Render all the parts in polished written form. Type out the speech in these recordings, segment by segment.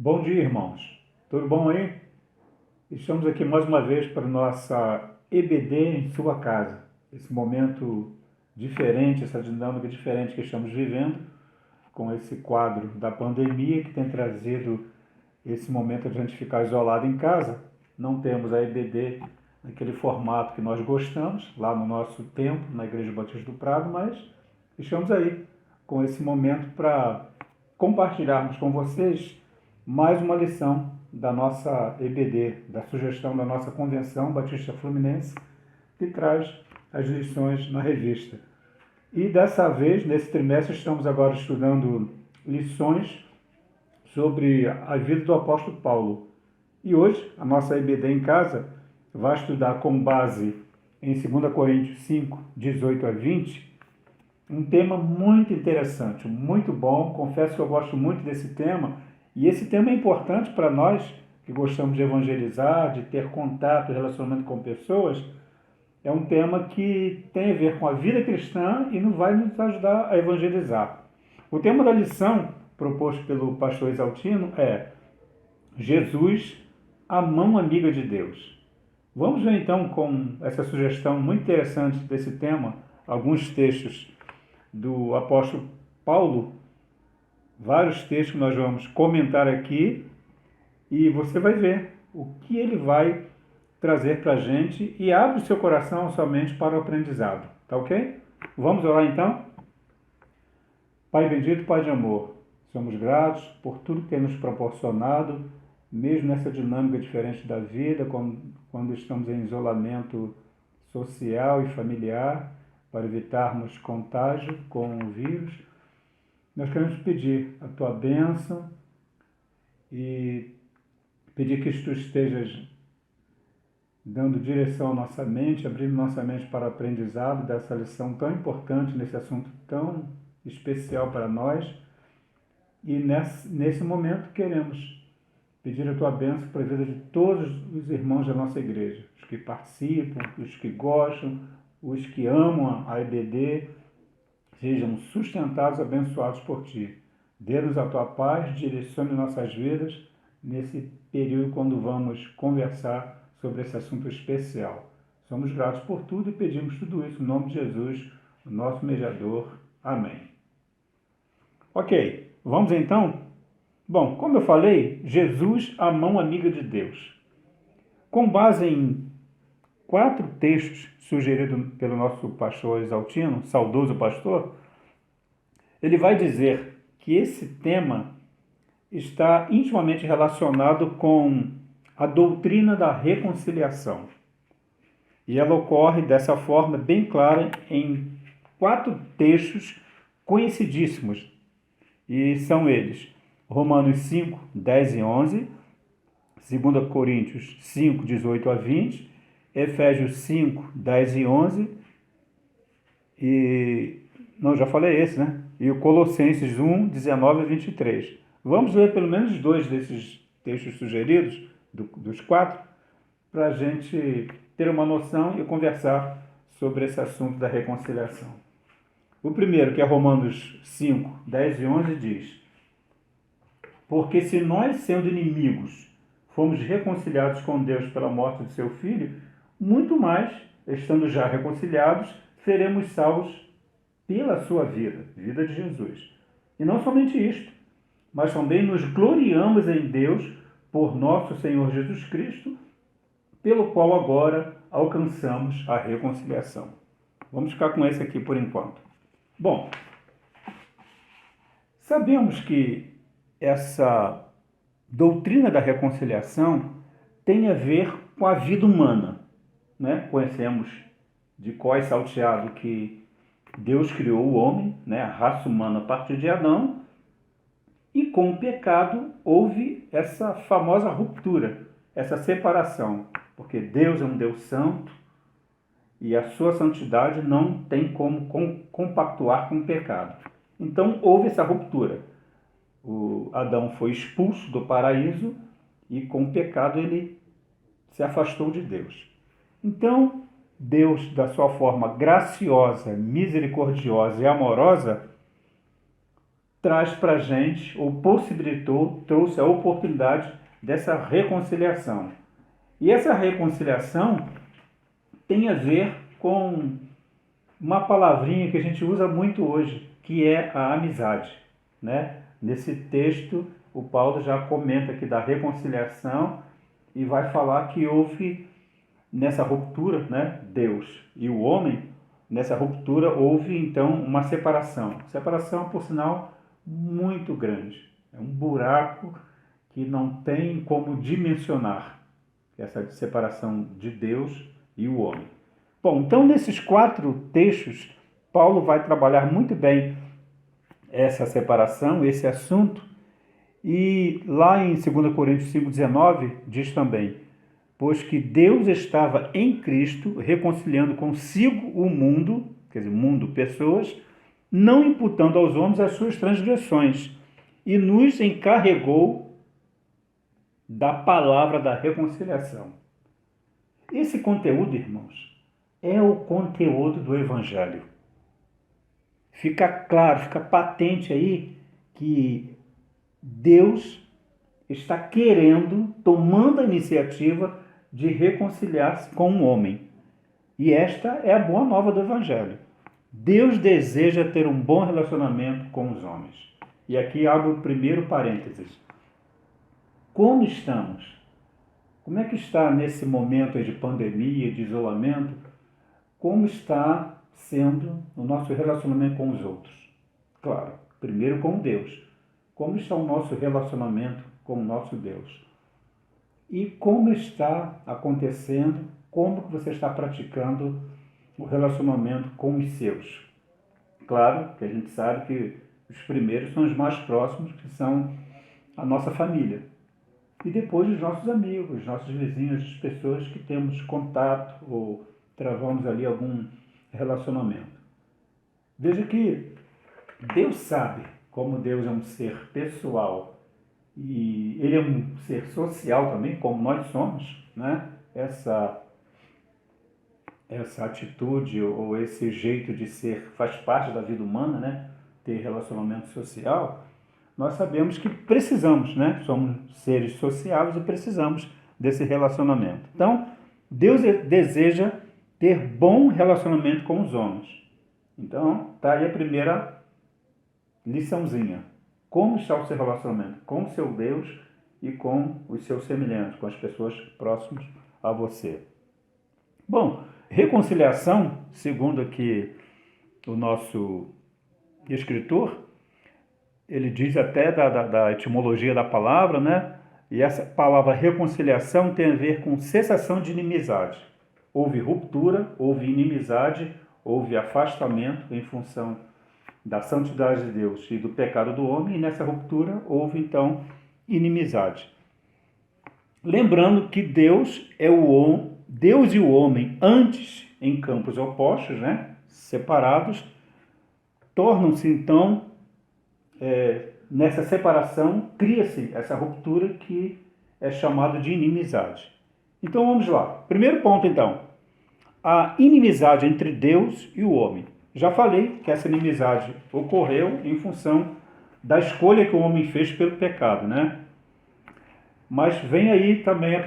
Bom dia, irmãos. Tudo bom aí? Estamos aqui mais uma vez para nossa EBD em sua casa. Esse momento diferente, essa dinâmica diferente que estamos vivendo com esse quadro da pandemia que tem trazido esse momento de a gente ficar isolado em casa. Não temos a EBD naquele formato que nós gostamos, lá no nosso templo, na Igreja Batista do Prado, mas estamos aí com esse momento para compartilharmos com vocês mais uma lição da nossa EBD, da sugestão da nossa Convenção Batista Fluminense, que traz as lições na revista. E dessa vez, nesse trimestre, estamos agora estudando lições sobre a vida do apóstolo Paulo. E hoje, a nossa EBD em casa vai estudar com base em 2 Coríntios 5, 18 a 20, um tema muito interessante, muito bom. Confesso que eu gosto muito desse tema, e esse tema é importante para nós que gostamos de evangelizar, de ter contato, relacionamento com pessoas. É um tema que tem a ver com a vida cristã e não vai nos ajudar a evangelizar. O tema da lição proposto pelo pastor Exaltino é Jesus, a mão amiga de Deus. Vamos ver então, com essa sugestão muito interessante desse tema, alguns textos do apóstolo Paulo, vários textos que nós vamos comentar aqui, e você vai ver o que ele vai trazer para a gente, e abre o seu coração somente para o aprendizado, tá ok? Vamos orar então? Pai bendito, Pai de amor, somos gratos por tudo que tem nos proporcionado, mesmo nessa dinâmica diferente da vida, quando estamos em isolamento social e familiar, para evitarmos contágio com o vírus. Nós queremos pedir a tua bênção e pedir que tu estejas dando direção à nossa mente, abrindo nossa mente para o aprendizado dessa lição tão importante, nesse assunto tão especial para nós. E nesse momento queremos pedir a tua bênção para a vida de todos os irmãos da nossa igreja, os que participam, os que gostam, os que amam a EBD, sejam sustentados, abençoados por ti. Dê-nos a tua paz, direcione nossas vidas nesse período quando vamos conversar sobre esse assunto especial. Somos gratos por tudo e pedimos tudo isso em nome de Jesus, o nosso mediador. Amém. Ok, vamos então? Bom, como eu falei, Jesus, a mão amiga de Deus. Com base em 4 textos sugeridos pelo nosso pastor Exaltino, saudoso pastor, ele vai dizer que esse tema está intimamente relacionado com a doutrina da reconciliação. E ela ocorre dessa forma bem clara em 4 textos conhecidíssimos. E são eles: Romanos 5, 10 e 11, 2 Coríntios 5, 18 a 20, Efésios 5, 10 e 11, não, já falei esse, né? E o Colossenses 1, 19 a 23. Vamos ler pelo menos 2 desses textos sugeridos, dos 4, para a gente ter uma noção e conversar sobre esse assunto da reconciliação. O primeiro, que é Romanos 5, 10 e 11, diz: porque se nós, sendo inimigos, fomos reconciliados com Deus pela morte de seu Filho, muito mais, estando já reconciliados, seremos salvos pela sua vida, vida de Jesus. E não somente isto, mas também nos gloriamos em Deus por nosso Senhor Jesus Cristo, pelo qual agora alcançamos a reconciliação. Vamos ficar com esse aqui por enquanto. Bom, sabemos que essa doutrina da reconciliação tem a ver com a vida humana, né? Conhecemos de cós salteado que Deus criou o homem, né? A raça humana a partir de Adão, e com o pecado houve essa famosa ruptura, essa separação, porque Deus é um Deus santo e a sua santidade não tem como compactuar com o pecado. Então houve essa ruptura. O Adão foi expulso do paraíso e com o pecado ele se afastou de Deus. Então Deus, da sua forma graciosa, misericordiosa e amorosa, traz para a gente, ou possibilitou, trouxe a oportunidade dessa reconciliação. E essa reconciliação tem a ver com uma palavrinha que a gente usa muito hoje, que é a amizade, né? Nesse texto, o Paulo já comenta aqui da reconciliação e vai falar que houve nessa ruptura, né? Deus e o homem, nessa ruptura houve então uma separação. Separação, por sinal, muito grande. É um buraco que não tem como dimensionar essa separação de Deus e o homem. Bom, então nesses 4 textos, Paulo vai trabalhar muito bem essa separação, esse assunto, e lá em 2 Coríntios 5,19 diz também: pois que Deus estava em Cristo reconciliando consigo o mundo, quer dizer, mundo, pessoas, não imputando aos homens as suas transgressões, e nos encarregou da palavra da reconciliação. Esse conteúdo, irmãos, é o conteúdo do Evangelho. Fica claro, fica patente aí que Deus está querendo, tomando a iniciativa de reconciliar-se com o homem. E esta é a boa nova do Evangelho. Deus deseja ter um bom relacionamento com os homens. E aqui abro o primeiro parênteses. Como estamos? Como é que está nesse momento de pandemia, de isolamento? Como está sendo o nosso relacionamento com os outros? Claro, primeiro com Deus. Como está o nosso relacionamento com o nosso Deus? E como está acontecendo, como que você está praticando o relacionamento com os seus? Claro que a gente sabe que os primeiros são os mais próximos, que são a nossa família. E depois os nossos amigos, os nossos vizinhos, as pessoas que temos contato ou travamos ali algum relacionamento. Veja que Deus sabe, como Deus é um ser pessoal e Ele é um ser social também, como nós somos, né? Essa atitude ou esse jeito de ser faz parte da vida humana, né? Ter relacionamento social. Nós sabemos que precisamos, né? Somos seres sociáveis e precisamos desse relacionamento. Então, Deus deseja ter bom relacionamento com os homens. Então, tá aí a primeira liçãozinha. Como está o seu relacionamento com o seu Deus e com os seus semelhantes, com as pessoas próximas a você? Bom, reconciliação, segundo aqui o nosso escritor, ele diz até da etimologia da palavra, né? E essa palavra reconciliação tem a ver com cessação de inimizade. Houve ruptura, houve inimizade, houve afastamento em função da santidade de Deus e do pecado do homem, e nessa ruptura houve então inimizade. Lembrando que Deus e o homem, antes em campos opostos, né? Separados, tornam-se então nessa separação, cria-se essa ruptura que é chamada de inimizade. Então vamos lá. Primeiro ponto então, a inimizade entre Deus e o homem. Já falei que essa inimizade ocorreu em função da escolha que o homem fez pelo pecado, né? Mas vem aí também a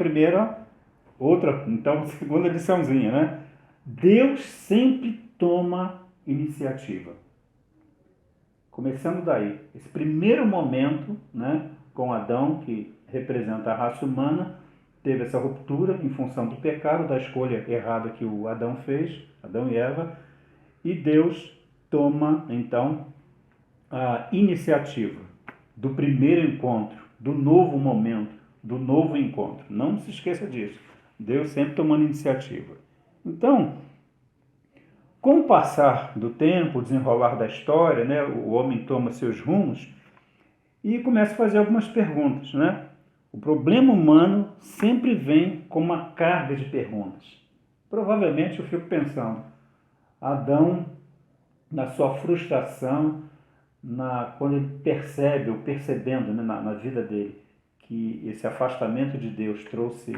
segunda liçãozinha, né? Deus sempre toma iniciativa. Começando daí, esse primeiro momento, né, com Adão, que representa a raça humana, teve essa ruptura em função do pecado, da escolha errada que o Adão fez, Adão e Eva, e Deus toma, então, a iniciativa do primeiro encontro, do novo momento, do novo encontro. Não se esqueça disso. Deus sempre tomando iniciativa. Então, com o passar do tempo, o desenrolar da história, né, o homem toma seus rumos e começa a fazer algumas perguntas, né? O problema humano sempre vem com uma carga de perguntas. Provavelmente eu fico pensando, Adão, na sua frustração, quando ele percebe, ou percebendo, né, na vida dele, que esse afastamento de Deus trouxe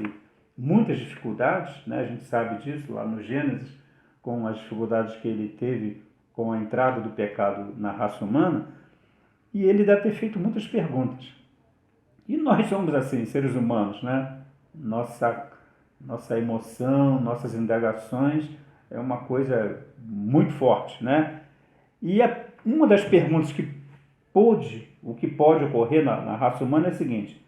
muitas dificuldades, né? A gente sabe disso lá no Gênesis, com as dificuldades que ele teve com a entrada do pecado na raça humana, e ele deve ter feito muitas perguntas. E nós somos assim, seres humanos, né? Nossa emoção, nossas indagações é uma coisa muito forte, né? E uma das perguntas o que pode ocorrer na raça humana é a seguinte: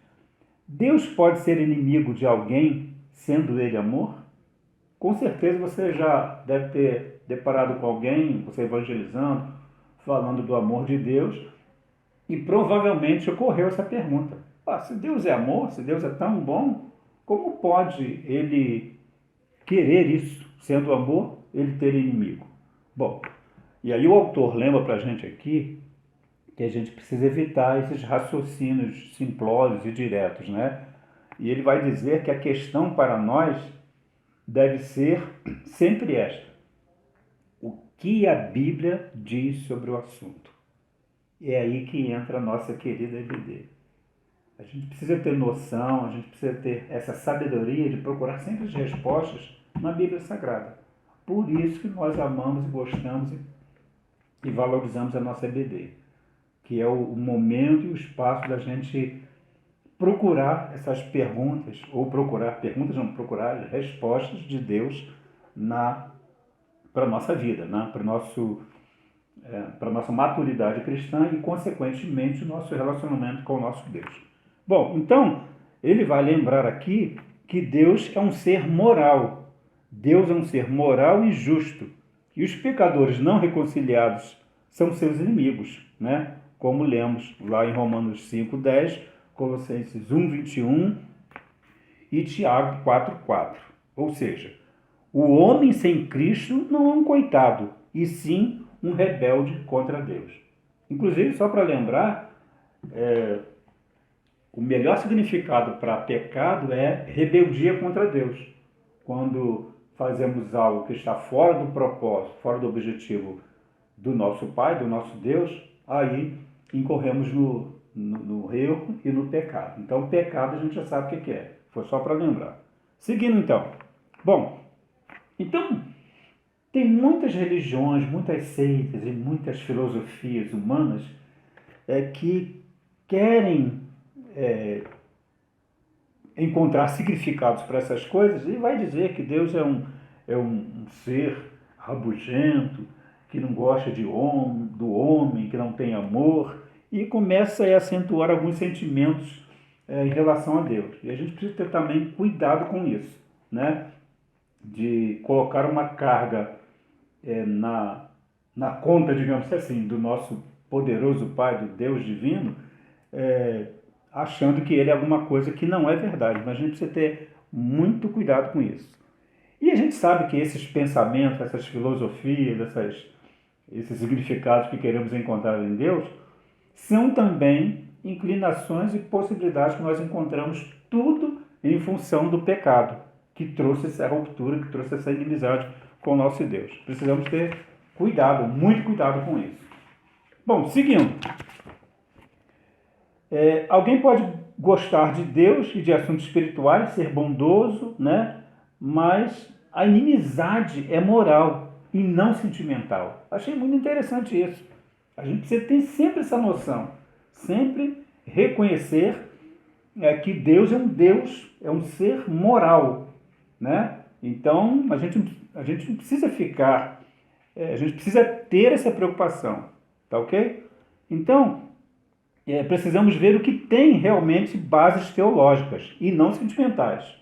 Deus pode ser inimigo de alguém, sendo ele amor? Com certeza você já deve ter deparado com alguém, você evangelizando, falando do amor de Deus, e provavelmente ocorreu essa pergunta. Se Deus é amor, se Deus é tão bom, como pode ele querer isso? Sendo amor, ele ter inimigo? Bom, e aí o autor lembra para a gente aqui que a gente precisa evitar esses raciocínios simplórios e diretos, né? E ele vai dizer que a questão para nós deve ser sempre esta: o que a Bíblia diz sobre o assunto? É aí que entra a nossa querida EBD. A gente precisa ter noção, a gente precisa ter essa sabedoria de procurar sempre as respostas na Bíblia Sagrada. Por isso que nós amamos e gostamos e valorizamos a nossa EBD, que é o momento e o espaço da gente procurar essas perguntas, ou procurar respostas de Deus para a nossa vida, né? Para a nossa maturidade cristã e, consequentemente, o nosso relacionamento com o nosso Deus. Bom, então, ele vai lembrar aqui que Deus é um ser moral. Deus é um ser moral e justo. E os pecadores não reconciliados são seus inimigos, né? Como lemos lá em Romanos 5:10, Colossenses 1:21 e Tiago 4:4. Ou seja, o homem sem Cristo não é um coitado, e sim um rebelde contra Deus. Inclusive, só para lembrar, o melhor significado para pecado é rebeldia contra Deus. Quando fazemos algo que está fora do propósito, fora do objetivo do nosso Pai, do nosso Deus, aí incorremos no erro e no pecado. Então, o pecado a gente já sabe o que é. Foi só para lembrar. Seguindo, então. Bom, então, tem muitas religiões, muitas seitas e muitas filosofias humanas que querem encontrar significados para essas coisas e vai dizer que Deus é um ser rabugento, que não gosta do homem, que não tem amor, e começa a acentuar alguns sentimentos em relação a Deus. E a gente precisa ter também cuidado com isso, né? De colocar uma carga na conta, digamos assim, do nosso poderoso Pai, do Deus divino, achando que ele é alguma coisa que não é verdade. Mas a gente precisa ter muito cuidado com isso. E a gente sabe que esses pensamentos, essas filosofias, esses significados que queremos encontrar em Deus, são também inclinações e possibilidades que nós encontramos tudo em função do pecado, que trouxe essa ruptura, que trouxe essa inimizade com o nosso Deus. Precisamos ter cuidado, muito cuidado com isso. Bom, seguindo. Alguém pode gostar de Deus e de assuntos espirituais, ser bondoso, né? Mas a inimizade é moral e não sentimental. Achei muito interessante isso. A gente precisa ter sempre essa noção, sempre reconhecer que Deus, é um ser moral, né? Então, a gente não precisa a gente precisa ter essa preocupação, tá ok? Então, precisamos ver o que tem realmente bases teológicas e não sentimentais,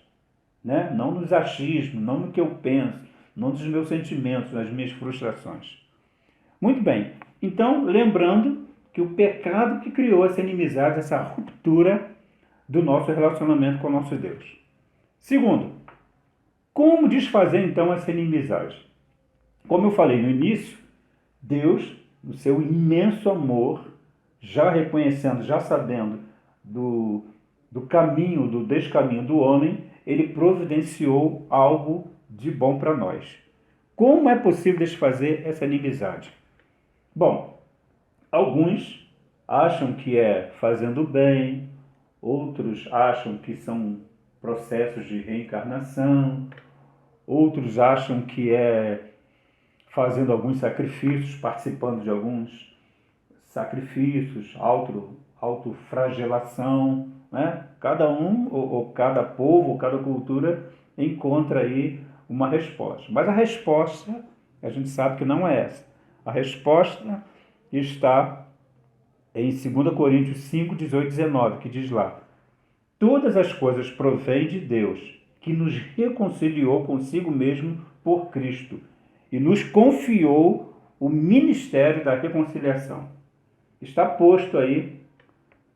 né? Não nos achismos, não no que eu penso, não nos meus sentimentos, nas minhas frustrações. Muito bem, então, lembrando que o pecado que criou essa inimizade, essa ruptura do nosso relacionamento com o nosso Deus. Segundo, como desfazer então essa inimizade? Como eu falei no início, Deus, no seu imenso amor, já reconhecendo, já sabendo do caminho, do descaminho do homem, ele providenciou algo de bom para nós. Como é possível desfazer essa inimizade? Bom, alguns acham que é fazendo bem, outros acham que são processos de reencarnação, outros acham que é fazendo alguns sacrifícios, participando de alguns sacrifícios, autoflagelação, né? Cada um, ou cada povo, ou cada cultura encontra aí uma resposta. Mas a resposta, a gente sabe que não é essa. A resposta está em 2 Coríntios 5, 18 e 19, que diz lá: todas as coisas provêm de Deus, que nos reconciliou consigo mesmo por Cristo e nos confiou o ministério da reconciliação. Está posto aí,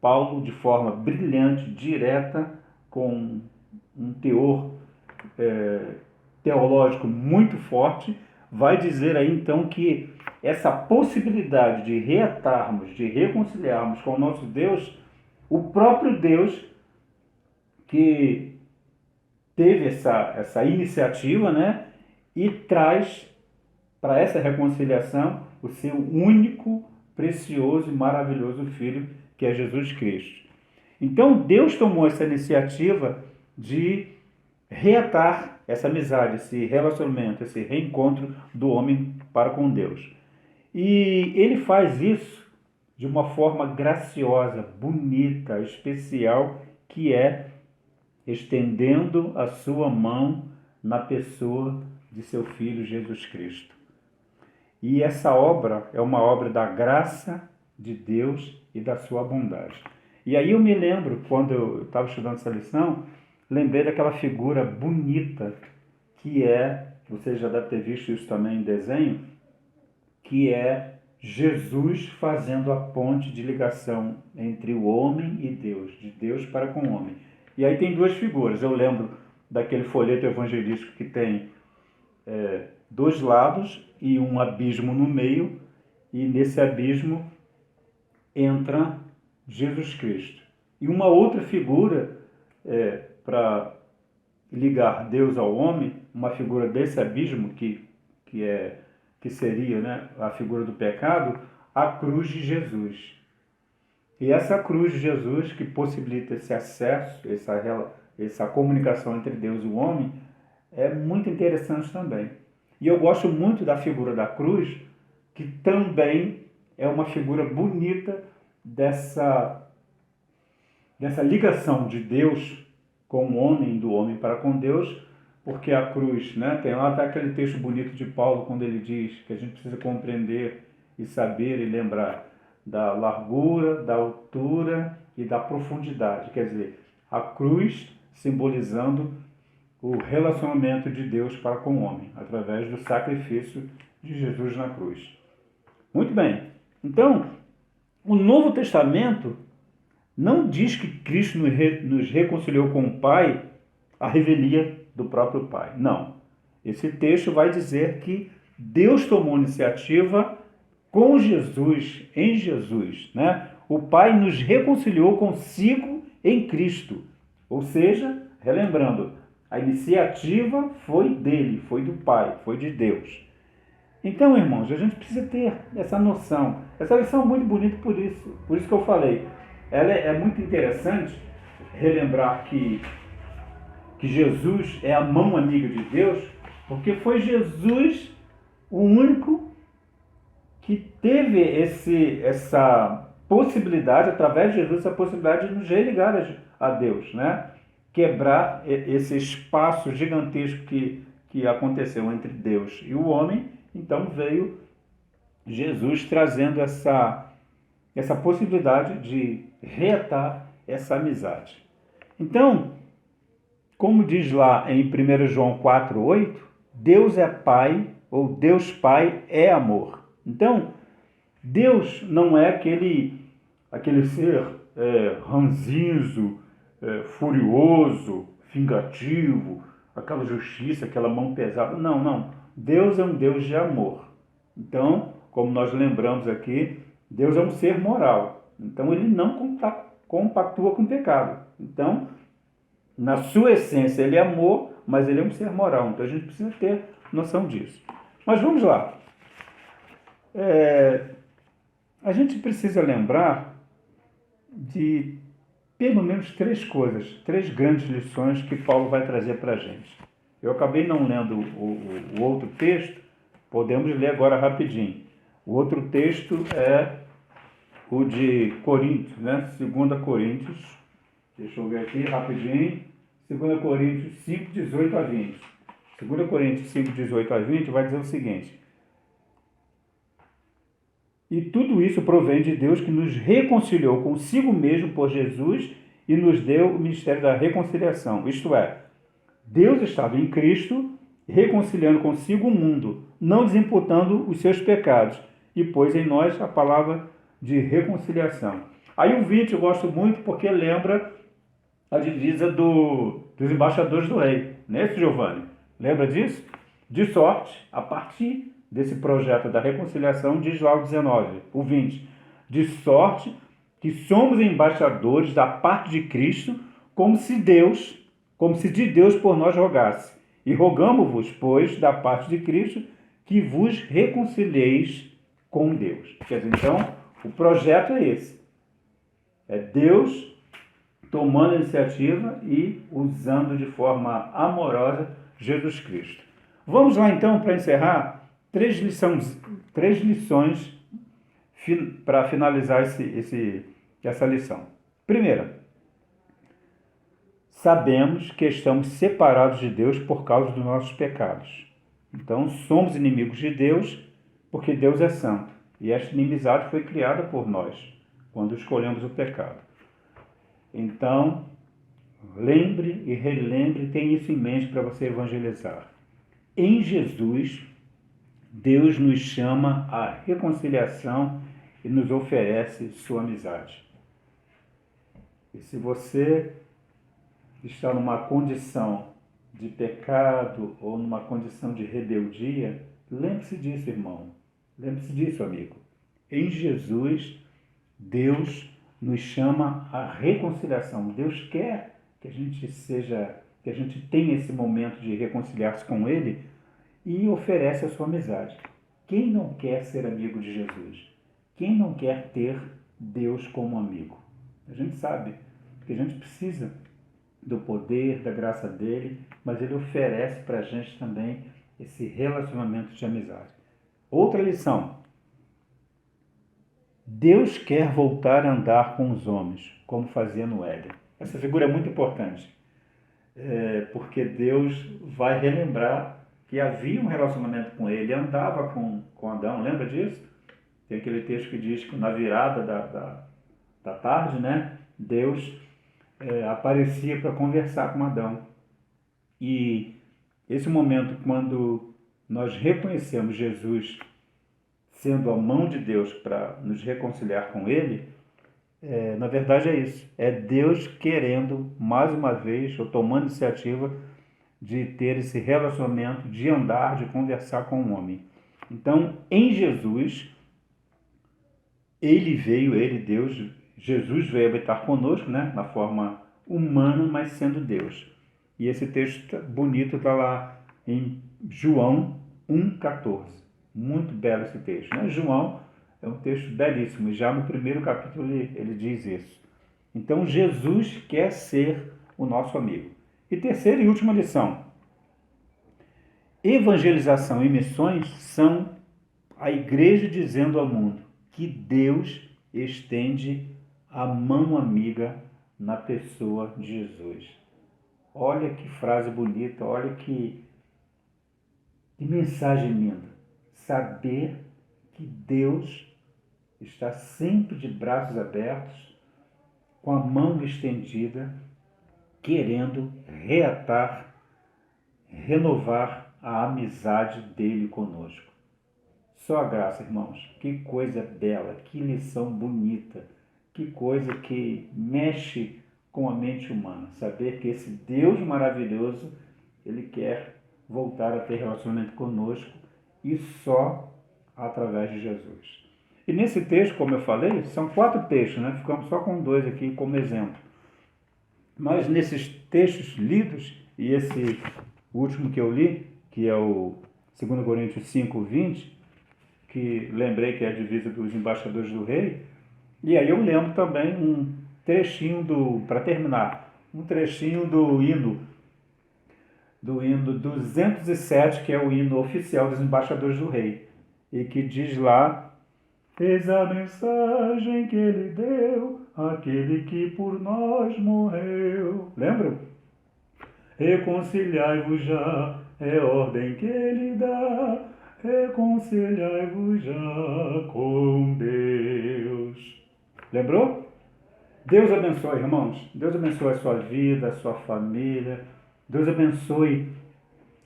Paulo, de forma brilhante, direta, com um teor teológico muito forte, vai dizer aí então que essa possibilidade de reatarmos, de reconciliarmos com o nosso Deus, o próprio Deus que teve essa iniciativa, né, e traz para essa reconciliação o seu único, precioso e maravilhoso Filho, que é Jesus Cristo. Então Deus tomou essa iniciativa de reatar essa amizade, esse relacionamento, esse reencontro do homem para com Deus. E ele faz isso de uma forma graciosa, bonita, especial, que é estendendo a sua mão na pessoa de seu Filho Jesus Cristo. E essa obra é uma obra da graça de Deus e da sua bondade. E aí eu me lembro, quando eu estava estudando essa lição, lembrei daquela figura bonita que é, você já deve ter visto isso também em desenho, que é Jesus fazendo a ponte de ligação entre o homem e Deus, de Deus para com o homem. E aí tem duas figuras. Eu lembro daquele folheto evangelístico que tem dois lados e um abismo no meio, e nesse abismo entra Jesus Cristo. E uma outra figura para ligar Deus ao homem, uma figura desse abismo que seria, né, a figura do pecado, a cruz de Jesus. E essa cruz de Jesus que possibilita esse acesso, essa comunicação entre Deus e o homem, é muito interessante também. E eu gosto muito da figura da cruz, que também é uma figura bonita dessa ligação de Deus com o homem, do homem para com Deus, porque a cruz, né, tem lá até aquele texto bonito de Paulo, quando ele diz que a gente precisa compreender e saber e lembrar da largura, da altura e da profundidade. Quer dizer, a cruz simbolizando o relacionamento de Deus para com o homem, através do sacrifício de Jesus na cruz. Muito bem. Então, o Novo Testamento não diz que Cristo nos reconciliou com o Pai à revelia do próprio Pai. Não. Esse texto vai dizer que Deus tomou iniciativa com Jesus, em Jesus, né? O Pai nos reconciliou consigo em Cristo. Ou seja, relembrando, a iniciativa foi dele, foi do Pai, foi de Deus. Então, irmãos, a gente precisa ter essa noção. Essa lição é muito bonita por isso que eu falei. Ela é muito interessante relembrar que Jesus é a mão amiga de Deus, porque foi Jesus o único que teve essa possibilidade, através de Jesus, essa possibilidade de nos religar a Deus, né? Quebrar esse espaço gigantesco que aconteceu entre Deus e o homem. Então veio Jesus trazendo essa possibilidade de reatar essa amizade. Então, como diz lá em 1 João 4,8, Deus é Pai, ou Deus Pai é amor. Então, Deus não é aquele ser ranzinzo, furioso, vingativo, aquela justiça, aquela mão pesada. Não, não. Deus é um Deus de amor. Então, como nós lembramos aqui, Deus é um ser moral. Então, ele não compactua com o pecado. Então, na sua essência, ele é amor, mas ele é um ser moral. Então, a gente precisa ter noção disso. Mas vamos lá. A gente precisa lembrar de pelo menos três coisas, três grandes lições que Paulo vai trazer para a gente. Eu acabei não lendo o outro texto, podemos ler agora rapidinho. O outro texto é o de Coríntios, né? 2 Coríntios, deixa eu ver aqui rapidinho, 2 Coríntios 5, 18 a 20. 2 Coríntios 5, 18 a 20 vai dizer o seguinte: e tudo isso provém de Deus que nos reconciliou consigo mesmo por Jesus e nos deu o ministério da reconciliação. Isto é, Deus estava em Cristo reconciliando consigo o mundo, não lhes imputando os seus pecados, e pôs em nós a palavra de reconciliação. Aí o 20 eu gosto muito porque lembra a divisa dos embaixadores do rei, não é isso, Giovanni? Lembra disso? De sorte, a partir desse projeto da reconciliação, diz lá o 19, o 20, de sorte que somos embaixadores da parte de Cristo, como se de Deus por nós rogasse. E rogamo-vos, pois, da parte de Cristo, que vos reconcilieis com Deus. Quer dizer, então, o projeto é esse. É Deus tomando a iniciativa e usando de forma amorosa Jesus Cristo. Vamos lá, então, para encerrar, três lições para finalizar essa lição. Primeira, sabemos que estamos separados de Deus por causa dos nossos pecados. Então, somos inimigos de Deus porque Deus é santo. E esta inimizade foi criada por nós, quando escolhemos o pecado. Então, lembre e relembre, tenha isso em mente para você evangelizar. Em Jesus, Deus nos chama à reconciliação e nos oferece sua amizade. E se você está numa condição de pecado ou numa condição de rebeldia, lembre-se disso, irmão. Lembre-se disso, amigo. Em Jesus, Deus nos chama à reconciliação. Deus quer que a gente tenha esse momento de reconciliar-se com Ele e oferece a sua amizade. Quem não quer ser amigo de Jesus? Quem não quer ter Deus como amigo? A gente sabe que a gente precisa do poder, da graça dele, mas ele oferece para a gente também esse relacionamento de amizade. Outra lição: Deus quer voltar a andar com os homens, como fazia no Éden. Essa figura é muito importante, porque Deus vai relembrar que havia um relacionamento com ele, andava com Adão, lembra disso? Tem aquele texto que diz que na virada da tarde, né, Deus aparecia para conversar com Adão. E esse momento, quando nós reconhecemos Jesus sendo a mão de Deus para nos reconciliar com Ele, na verdade é isso. É Deus querendo, mais uma vez, ou tomando iniciativa de ter esse relacionamento, de andar, de conversar com o homem. Então, em Jesus, Deus, Jesus veio habitar conosco, né, na forma humana, mas sendo Deus. E esse texto bonito está lá em João 1,14. Muito belo esse texto, né? João é um texto belíssimo, e já no primeiro capítulo ele diz isso. Então, Jesus quer ser o nosso amigo. E terceira e última lição: evangelização e missões são a igreja dizendo ao mundo que Deus estende a mão amiga na pessoa de Jesus. Olha que frase bonita, olha que mensagem linda. Saber que Deus está sempre de braços abertos, com a mão estendida, querendo reatar, renovar a amizade dele conosco. Só a graça, irmãos. Que coisa bela, que lição bonita, que coisa que mexe com a mente humana. Saber que esse Deus maravilhoso, ele quer voltar a ter relacionamento conosco e só através de Jesus. E nesse texto, como eu falei, são 4 textos, né? Ficamos só com 2 aqui como exemplo. Mas nesses textos lidos, e esse último que eu li, que é o 2 Coríntios 5, 20, que lembrei que é a divisa dos embaixadores do rei, e aí eu lembro também um trechinho para terminar, um trechinho do hino 207, que é o hino oficial dos embaixadores do rei, e que diz lá, Eis a mensagem que ele deu, aquele que por nós morreu. Lembram? Reconciliai-vos já, é ordem que ele dá. Reconciliai-vos já com Deus. Lembrou? Deus abençoe, irmãos. Deus abençoe a sua vida, a sua família. Deus abençoe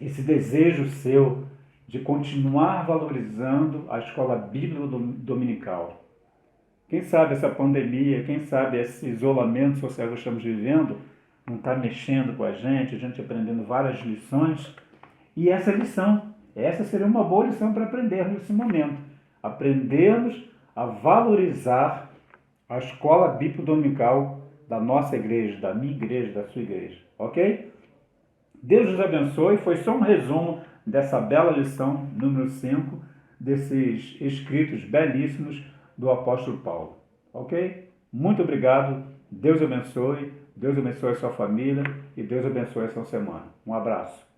esse desejo seu de continuar valorizando a escola bíblica dominical. Quem sabe essa pandemia, quem sabe esse isolamento social que estamos vivendo, não está mexendo com a gente aprendendo várias lições. E essa seria uma boa lição para aprender nesse momento. Aprendermos a valorizar a escola bíblica dominical da nossa igreja, da minha igreja, da sua igreja. Ok? Deus nos abençoe. Foi só um resumo dessa bela lição, número 5, desses escritos belíssimos do apóstolo Paulo. Ok? Muito obrigado. Deus abençoe. Deus abençoe a sua família e Deus abençoe a sua semana. Um abraço.